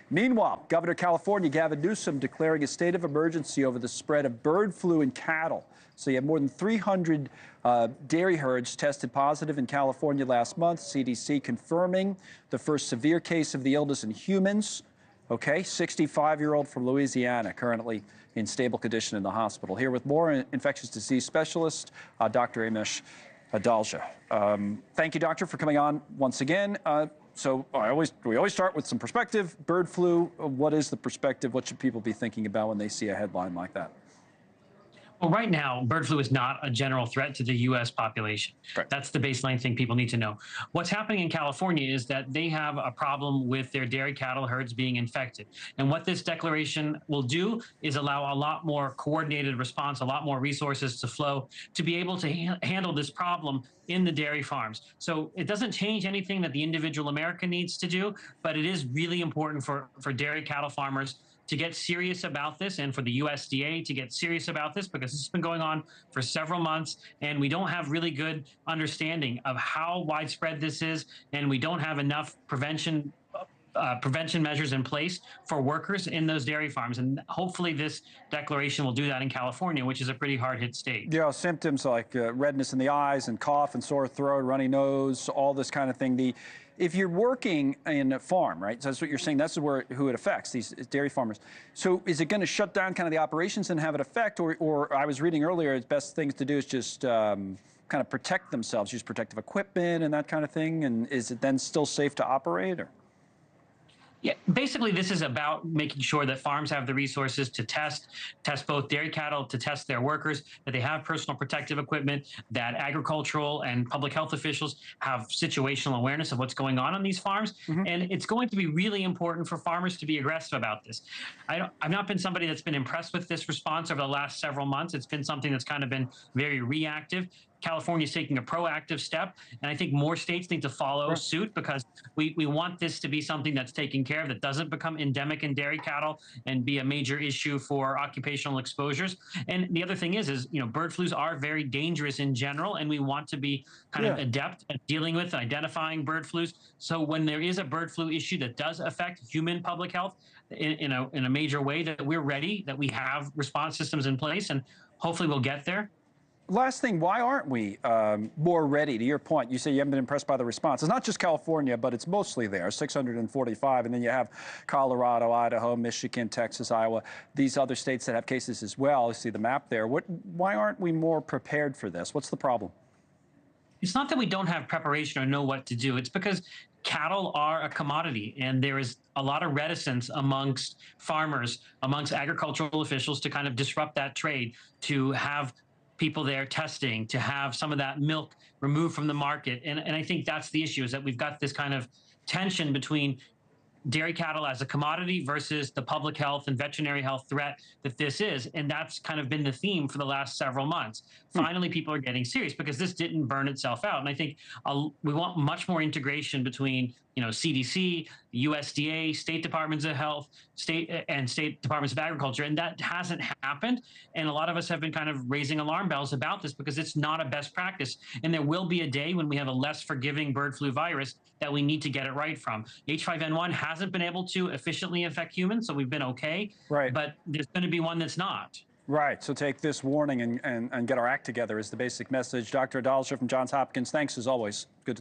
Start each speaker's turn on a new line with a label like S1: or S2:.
S1: Meanwhile, Governor of California Gavin Newsom declaring a state of emergency over the spread of bird flu in cattle. So you have more than 300 dairy herds tested positive in California last month. CDC confirming the first severe case of the illness in humans. Okay, 65-year-old from Louisiana, currently in stable condition in the hospital. Here with more infectious disease specialist, Dr. Amesh Adalja. Thank you, doctor, for coming on once again. So we always start with some perspective. Bird flu, what is the perspective? What should people be thinking about when they see a headline like that?
S2: Well, right now, bird flu is not a general threat to the U.S. population.
S1: Right.
S2: That's the baseline thing people need to know. What's happening in California is that they have a problem with their dairy cattle herds being infected. And what this declaration will do is allow a lot more coordinated response, a lot more resources to flow to be able to handle this problem in the dairy farms. So it doesn't change anything that the individual American needs to do, but it is really important for dairy cattle farmers to get serious about this and for the USDA to get serious about this, because this has been going on for several months and we don't have really good understanding of how widespread this is, and we don't have enough prevention measures in place for workers in those dairy farms. And hopefully this declaration will do that in California, which is a pretty hard-hit state.
S1: Yeah, symptoms like redness in the eyes and cough and sore throat, runny nose, all this kind of thing. If you're working in a farm, right, so that's what you're saying, that's who it affects, these dairy farmers. So is it going to shut down kind of the operations and have it affect, or I was reading earlier, the best things to do is just kind of protect themselves, use protective equipment and that kind of thing, and is it then still safe to operate? Or?
S2: Yeah, basically, this is about making sure that farms have the resources to test both dairy cattle, to test their workers, that they have personal protective equipment, that agricultural and public health officials have situational awareness of what's going on these farms. And it's going to be really important for farmers to be aggressive about this. I've not been somebody that's been impressed with this response over the last several months. It's been something that's kind of been very reactive. California is taking a proactive step, and I think more states need to follow suit, because we want this to be something that's taken care of, that doesn't become endemic in dairy cattle and be a major issue for occupational exposures. And the other thing is bird flus are very dangerous in general, and we want to be kind of adept at dealing with and identifying bird flus. So when there is a bird flu issue that does affect human public health in a major way, that we're ready, that we have response systems in place, and hopefully we'll get there.
S1: Last thing, why aren't we more ready? To your point, you say you haven't been impressed by the response. It's not just California, but it's mostly there, 645. And then you have Colorado, Idaho, Michigan, Texas, Iowa, these other states that have cases as well. You see the map there. Why aren't we more prepared for this? What's the problem?
S2: It's not that we don't have preparation or know what to do. It's because cattle are a commodity, and there is a lot of reticence amongst farmers, amongst agricultural officials, to kind of disrupt that trade, to have people there testing, to have some of that milk removed from the market. And I think that's the issue, is that we've got this kind of tension between dairy cattle as a commodity versus the public health and veterinary health threat that this is. And that's kind of been the theme for the last several months. Finally, people are getting serious, because this didn't burn itself out. And I think we want much more integration between CDC, USDA, state departments of health, state departments of agriculture, and that hasn't happened. And a lot of us have been kind of raising alarm bells about this, because it's not a best practice. And there will be a day when we have a less forgiving bird flu virus that we need to get it right from. H5N1 hasn't been able to efficiently infect humans, so we've been okay.
S1: Right.
S2: But there's going to be one that's not.
S1: Right. So take this warning and get our act together is the basic message. Dr. Adalja from Johns Hopkins, thanks as always. Good to